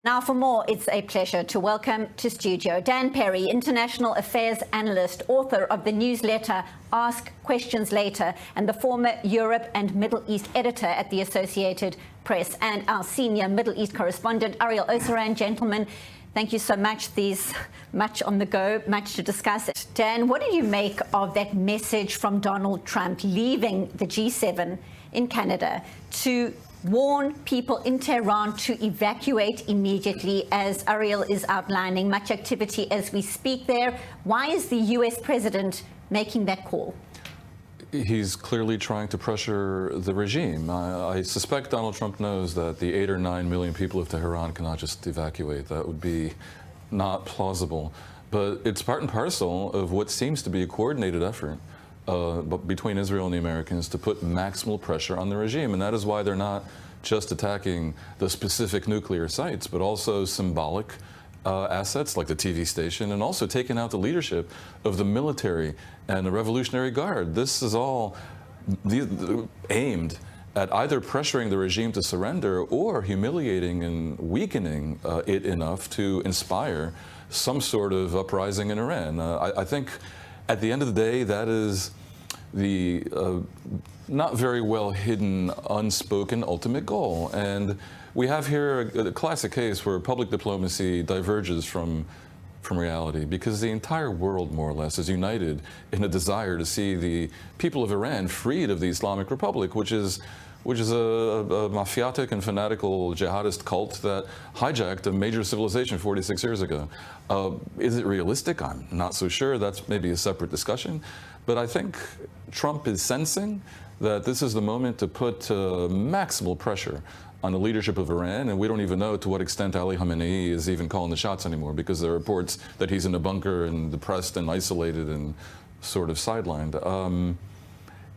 Now for more, it's a pleasure to welcome to studio Dan Perry, international affairs analyst, author of the newsletter Ask Questions Later, and the former Europe and Middle East editor at the Associated Press, and our senior Middle East correspondent, Ariel Osaran. Gentlemen, thank you so much. There's much on the go, much to discuss. Dan, what do you make of that message from Donald Trump leaving the G7 in Canada to warn people in Tehran to evacuate immediately, as Ariel is outlining, much activity as we speak there? Why is the US president making that call? He's clearly trying to pressure the regime. I suspect Donald Trump knows that the 8 or 9 million people of Tehran cannot just evacuate. That would be not plausible. But it's part and parcel of what seems to be a coordinated effort between Israel and the Americans to put maximal pressure on the regime. And that is why they're not just attacking the specific nuclear sites, but also symbolic assets like the TV station, and also taking out the leadership of the military and the Revolutionary Guard. This is all aimed at either pressuring the regime to surrender or humiliating and weakening it enough to inspire some sort of uprising in Iran. I think at the end of the day, that is the not very well hidden, unspoken ultimate goal. And we have here a classic case where public diplomacy diverges from reality, because the entire world, more or less, is united in a desire to see the people of Iran freed of the Islamic Republic, which is a mafiatic and fanatical jihadist cult that hijacked a major civilization 46 years ago. Is it realistic? I'm not so sure. That's maybe a separate discussion. But I think Trump is sensing that this is the moment to put maximal pressure on the leadership of Iran, and we don't even know to what extent Ali Khamenei is even calling the shots anymore, because there are reports that he's in a bunker and depressed and isolated and sort of sidelined.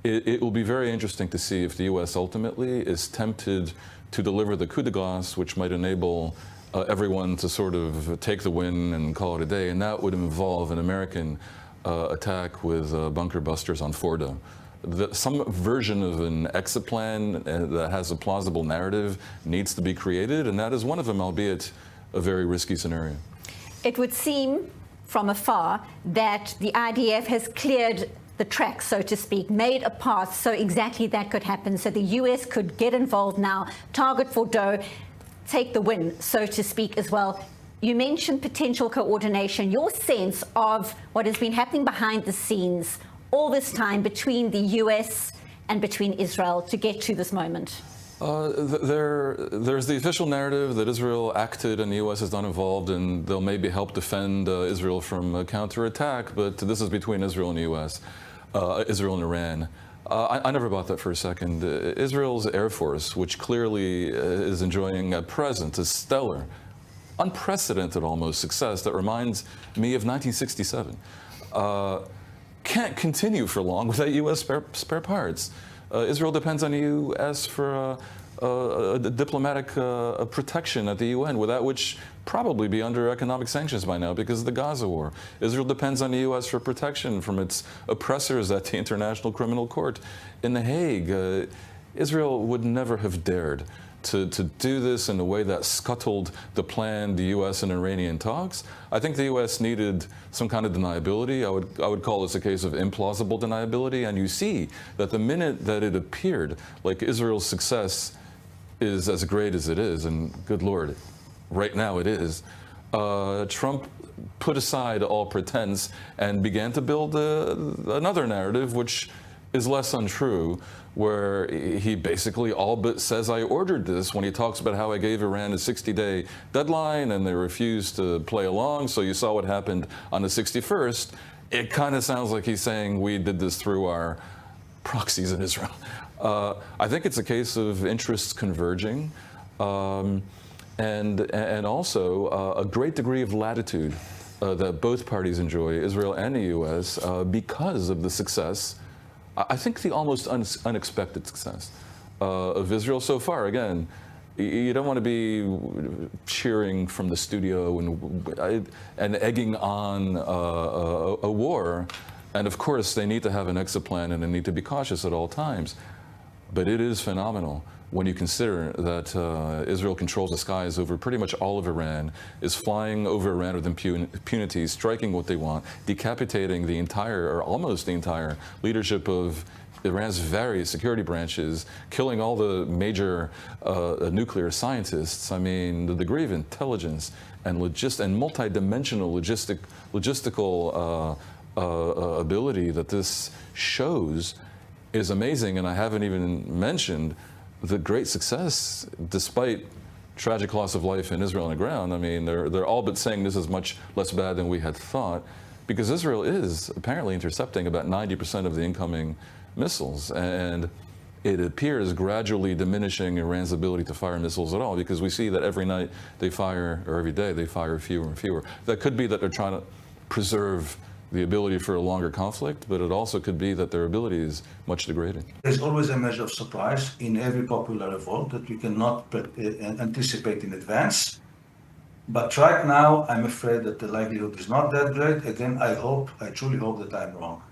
It will be very interesting to see if the U.S. ultimately is tempted to deliver the coup de grace, which might enable everyone to sort of take the win and call it a day, and that would involve an American attack with bunker busters on Fordo. Some version of an exit plan that has a plausible narrative needs to be created, and that is one of them, albeit a very risky scenario. It would seem from afar that the IDF has cleared the track, so to speak, made a path so exactly that could happen. So the US could get involved now, target Fordo, take the win, so to speak, as well. You mentioned potential coordination. Your sense of what has been happening behind the scenes all this time between the US and between Israel to get to this moment? There's the official narrative that Israel acted and the U.S. is not involved, and they'll maybe help defend Israel from a counterattack, but this is between Israel and the U.S., Israel and Iran. I never bought that for a second. Israel's Air Force, which clearly is enjoying at present a stellar, unprecedented almost success that reminds me of 1967, can't continue for long without U.S. spare parts. Israel depends on the U.S. for diplomatic protection at the UN, without which probably be under economic sanctions by now because of the Gaza war. Israel depends on the U.S. for protection from its oppressors at the International Criminal Court in The Hague. Israel would never have dared to do this in a way that scuttled the planned U.S. and Iranian talks. I think the U.S. needed some kind of deniability. I would call this a case of implausible deniability. And you see that the minute that it appeared like Israel's success is as great as it is, and good Lord, right now it is, Trump put aside all pretense and began to build another narrative, which is less untrue, where he basically all but says, I ordered this, when he talks about how I gave Iran a 60-day deadline and they refused to play along. So you saw what happened on the 61st. It kind of sounds like he's saying we did this through our proxies in Israel. I think it's a case of interests converging and also a great degree of latitude that both parties enjoy, Israel and the U.S., because of the success, I think the almost unexpected success of Israel so far. Again, you don't want to be cheering from the studio and egging on a war. And of course, they need to have an exit plan and they need to be cautious at all times. But it is phenomenal when you consider that Israel controls the skies over pretty much all of Iran, is flying over Iran with impunity, striking what they want, decapitating the entire, or almost the entire, leadership of Iran's various security branches, killing all the major nuclear scientists. I mean, the degree of intelligence and multi-dimensional logistical ability that this shows is amazing. And I haven't even mentioned the great success, despite tragic loss of life in Israel on the ground. I mean, they're all but saying this is much less bad than we had thought, because Israel is apparently intercepting about 90% of the incoming missiles, and it appears gradually diminishing Iran's ability to fire missiles at all, because we see that every night they fire, or every day they fire fewer and fewer. That could be that they're trying to preserve the ability for a longer conflict, but it also could be that their ability is much degraded. There's always a measure of surprise in every popular revolt that we cannot anticipate in advance. But right now, I'm afraid that the likelihood is not that great. Again, I truly hope that I'm wrong.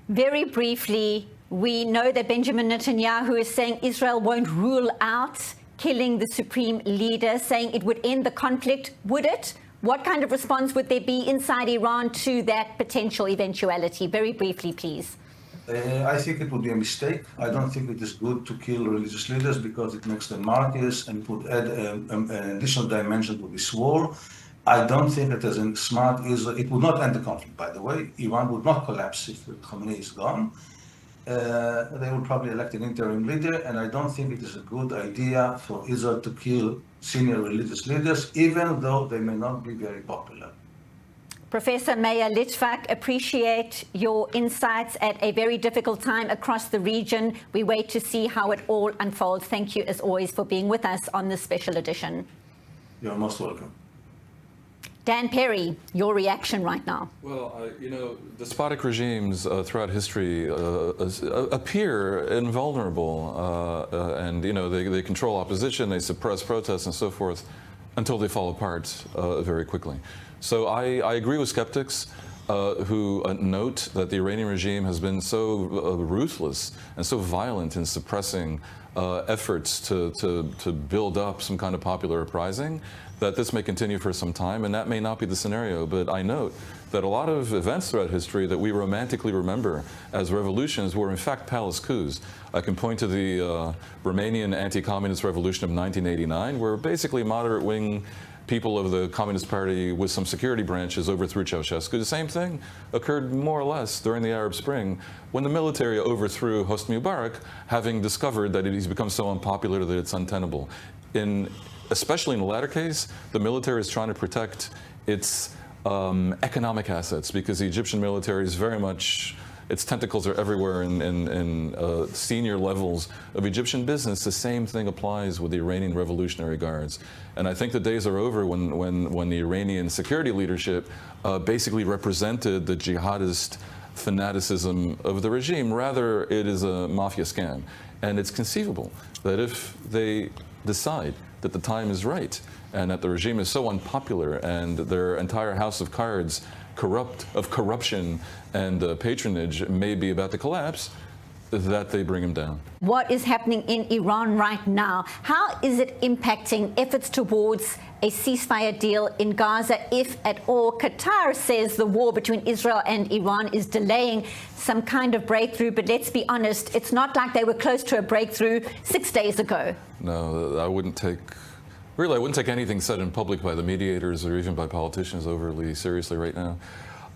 Very briefly, we know that Benjamin Netanyahu is saying Israel won't rule out killing the supreme leader, saying it would end the conflict. Would it? What kind of response would there be inside Iran to that potential eventuality? Very briefly, please. I think it would be a mistake. I don't think it is good to kill religious leaders because it makes them martyrs and would add an additional dimension to this war. I don't think that as a smart Israel, it would not end the conflict, by the way. Iran would not collapse if Khamenei is gone. They will probably elect an interim leader, and I don't think it is a good idea for Israel to kill senior religious leaders, even though they may not be very popular. Professor Meir Litvak, appreciate your insights at a very difficult time across the region. We wait to see how it all unfolds. Thank you, as always, for being with us on this special edition. You're most welcome. Dan Perry, your reaction right now? Well, you know, despotic regimes throughout history appear invulnerable, and, you know, they control opposition, they suppress protests and so forth until they fall apart very quickly. So I agree with skeptics who note that the Iranian regime has been so ruthless and so violent in suppressing efforts to build up some kind of popular uprising, that this may continue for some time, and that may not be the scenario. But I note that a lot of events throughout history that we romantically remember as revolutions were in fact palace coups. I can point to the Romanian anti-communist revolution of 1989, where basically moderate-wing people of the Communist Party with some security branches overthrew Ceausescu. The same thing occurred more or less during the Arab Spring, when the military overthrew Hosni Mubarak, having discovered that he's become so unpopular that it's untenable. Especially in the latter case, the military is trying to protect its economic assets, because the Egyptian military is very much, its tentacles are everywhere in senior levels of Egyptian business. The same thing applies with the Iranian Revolutionary Guards. And I think the days are over when the Iranian security leadership basically represented the jihadist fanaticism of the regime. Rather, it is a mafia scam. And it's conceivable that if they decide that the time is right and that the regime is so unpopular and their entire house of cards corruption and patronage may be about to collapse, that they bring him down. What is happening in Iran right now? How is it impacting efforts towards a ceasefire deal in Gaza, if at all? Qatar says the war between Israel and Iran is delaying some kind of breakthrough, but let's be honest, it's not like they were close to a breakthrough 6 days ago. No, I wouldn't take anything said in public by the mediators or even by politicians overly seriously right now.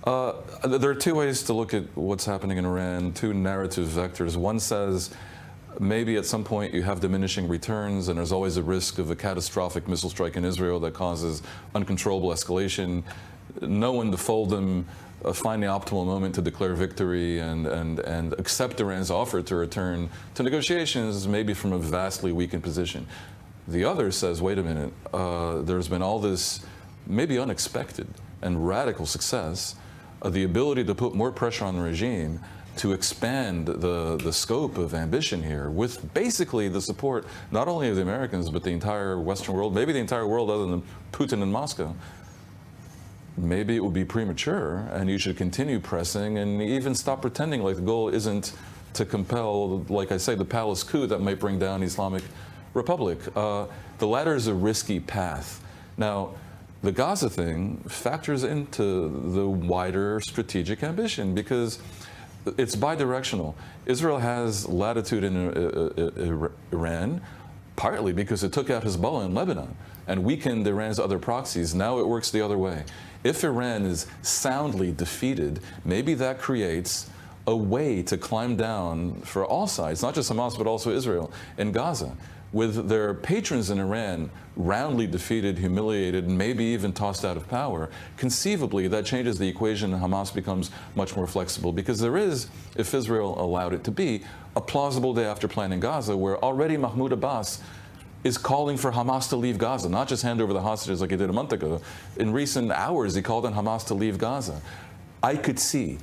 There are two ways to look at what's happening in Iran, two narrative vectors. One says maybe at some point you have diminishing returns and there's always a risk of a catastrophic missile strike in Israel that causes uncontrollable escalation. No one to fold them, find the optimal moment to declare victory and accept Iran's offer to return to negotiations, maybe from a vastly weakened position. The other says, wait a minute, there's been all this maybe unexpected and radical success, the ability to put more pressure on the regime to expand the scope of ambition here with basically the support not only of the Americans but the entire Western world, maybe the entire world other than Putin and Moscow. Maybe it would be premature and you should continue pressing and even stop pretending like the goal isn't to compel, like I say, the palace coup that might bring down Islamic Republic. The latter is a risky path. Now, the Gaza thing factors into the wider strategic ambition because it's bidirectional. Israel has latitude in Iran, partly because it took out Hezbollah in Lebanon and weakened Iran's other proxies. Now it works the other way. If Iran is soundly defeated, maybe that creates a way to climb down for all sides, not just Hamas, but also Israel, in Gaza. With their patrons in Iran roundly defeated, humiliated, and maybe even tossed out of power, conceivably that changes the equation and Hamas becomes much more flexible because there is, if Israel allowed it to be, a plausible day after plan in Gaza where already Mahmoud Abbas is calling for Hamas to leave Gaza, not just hand over the hostages like he did a month ago. In recent hours, he called on Hamas to leave Gaza. I could see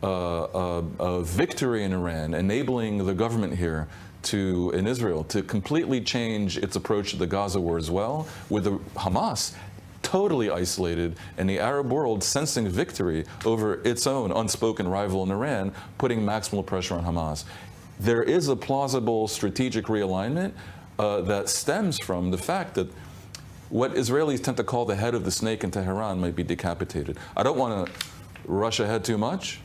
a victory in Iran enabling the government here in Israel to completely change its approach to the Gaza war as well, with the Hamas totally isolated and the Arab world sensing victory over its own unspoken rival in Iran, putting maximal pressure on Hamas. There is a plausible strategic realignment that stems from the fact that what Israelis tend to call the head of the snake in Tehran might be decapitated. I don't want to rush ahead too much.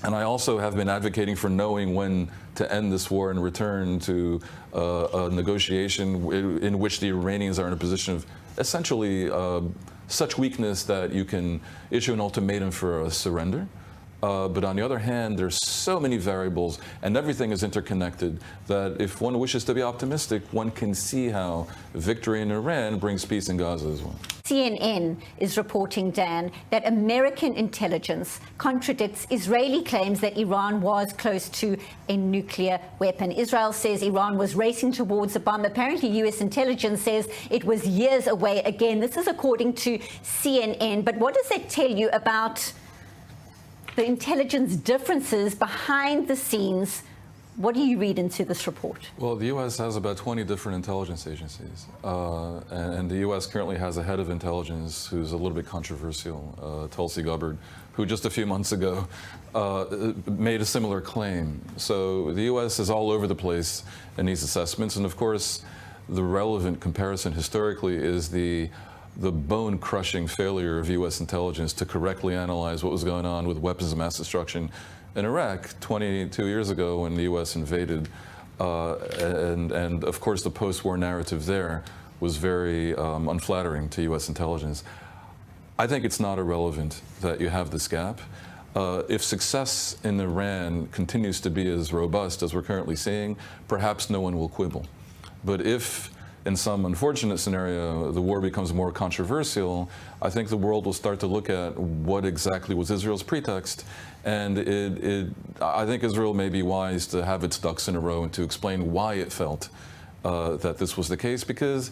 And I also have been advocating for knowing when to end this war and return to a negotiation in which the Iranians are in a position of essentially such weakness that you can issue an ultimatum for a surrender. But on the other hand, there's so many variables and everything is interconnected that if one wishes to be optimistic, one can see how victory in Iran brings peace in Gaza as well. CNN is reporting, Dan, that American intelligence contradicts Israeli claims that Iran was close to a nuclear weapon. Israel says Iran was racing towards a bomb. Apparently, U.S. intelligence says it was years away. Again, this is according to CNN. But what does that tell you about the intelligence differences behind the scenes? What do you read into this report? Well, the U.S. has about 20 different intelligence agencies, and the U.S. currently has a head of intelligence who's a little bit controversial, Tulsi Gabbard, who just a few months ago made a similar claim. So the U.S. is all over the place in these assessments, and of course, the relevant comparison historically is the bone-crushing failure of U.S. intelligence to correctly analyze what was going on with weapons of mass destruction in Iraq 22 years ago when the U.S. invaded. And of course, the post-war narrative there was very unflattering to U.S. intelligence. I think it's not irrelevant that you have this gap. If success in Iran continues to be as robust as we're currently seeing, perhaps no one will quibble. But if in some unfortunate scenario, the war becomes more controversial, I think the world will start to look at what exactly was Israel's pretext. And I think Israel may be wise to have its ducks in a row and to explain why it felt that this was the case, because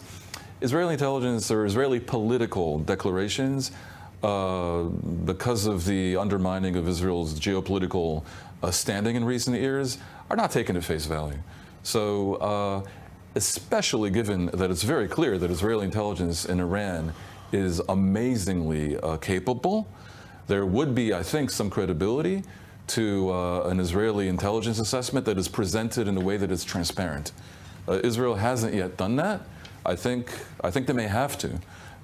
Israeli intelligence or Israeli political declarations, because of the undermining of Israel's geopolitical standing in recent years, are not taken at face value. So, especially given that it's very clear that Israeli intelligence in Iran is amazingly capable, there would be, I think, some credibility to an Israeli intelligence assessment that is presented in a way that is transparent. Israel hasn't yet done that. I think they may have to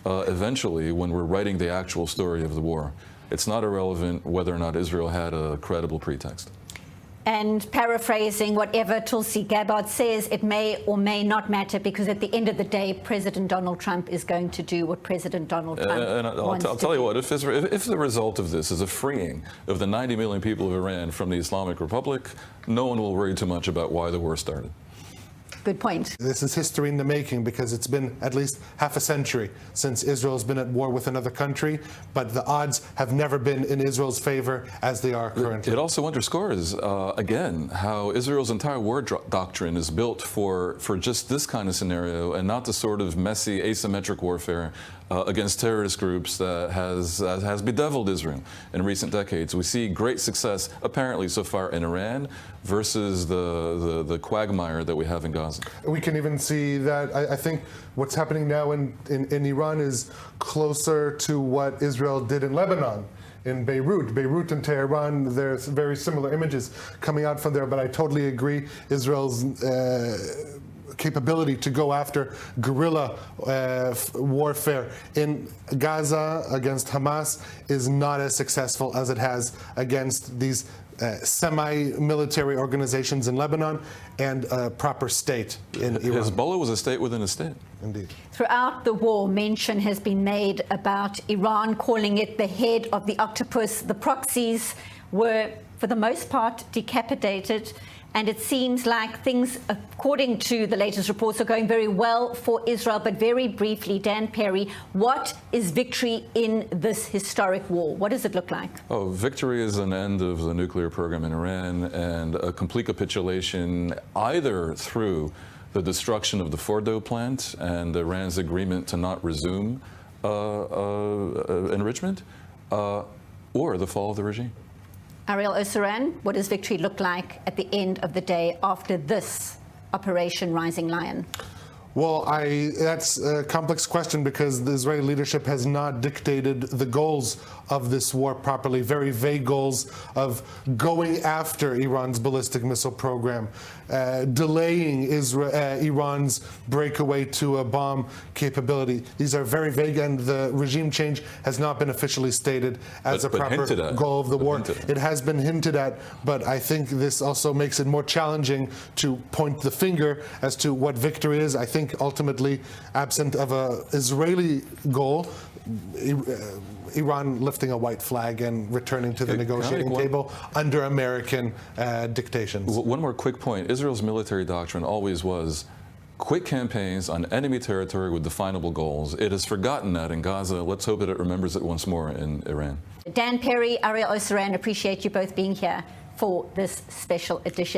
eventually when we're writing the actual story of the war. It's not irrelevant whether or not Israel had a credible pretext. And paraphrasing whatever Tulsi Gabbard says, it may or may not matter, because at the end of the day, President Donald Trump is going to do what President Donald Trump wants I'll tell you what, if the result of this is a freeing of the 90 million people of Iran from the Islamic Republic, no one will worry too much about why the war started. Good point. This is history in the making, because it's been at least half a century since Israel's been at war with another country, but the odds have never been in Israel's favor as they are currently. It also underscores, again, how Israel's entire war doctrine is built for just this kind of scenario and not the sort of messy, asymmetric warfare against terrorist groups that has bedeviled Israel in recent decades. We see great success, apparently so far, in Iran versus the quagmire that we have in Gaza. We can even see that, I think what's happening now in Iran is closer to what Israel did in Lebanon in Beirut and Tehran. There's very similar images coming out from there, but I totally agree. Israel's capability to go after guerrilla warfare in Gaza against Hamas is not as successful as it has against these semi-military organizations in Lebanon and a proper state in Iran. Hezbollah was a state within a state. Indeed. Throughout the war, mention has been made about Iran calling it the head of the octopus. The proxies were, for the most part, decapitated. And it seems like things, according to the latest reports, are going very well for Israel. But very briefly, Dan Perry, what is victory in this historic war? What does it look like? Oh, victory is an end of the nuclear program in Iran and a complete capitulation either through the destruction of the Fordo plant and Iran's agreement to not resume enrichment, or the fall of the regime. Ariel Osseran, what does victory look like at the end of the day after this Operation Rising Lion? Well, that's a complex question because the Israeli leadership has not dictated the goals of this war properly. Very vague goals of going after Iran's ballistic missile program, delaying Iran's breakaway to a bomb capability. These are very vague, and the regime change has not been officially stated as a proper goal of the war. It has been hinted at, but I think this also makes it more challenging to point the finger as to what victory is. I think ultimately, absent of an Israeli goal, Iran lifting a white flag and returning to the negotiating table under American dictations. One more quick point. Israel's military doctrine always was quick campaigns on enemy territory with definable goals. It has forgotten that in Gaza. Let's hope that it remembers it once more in Iran. Dan Perry, Ariel Osseran, appreciate you both being here for this special edition.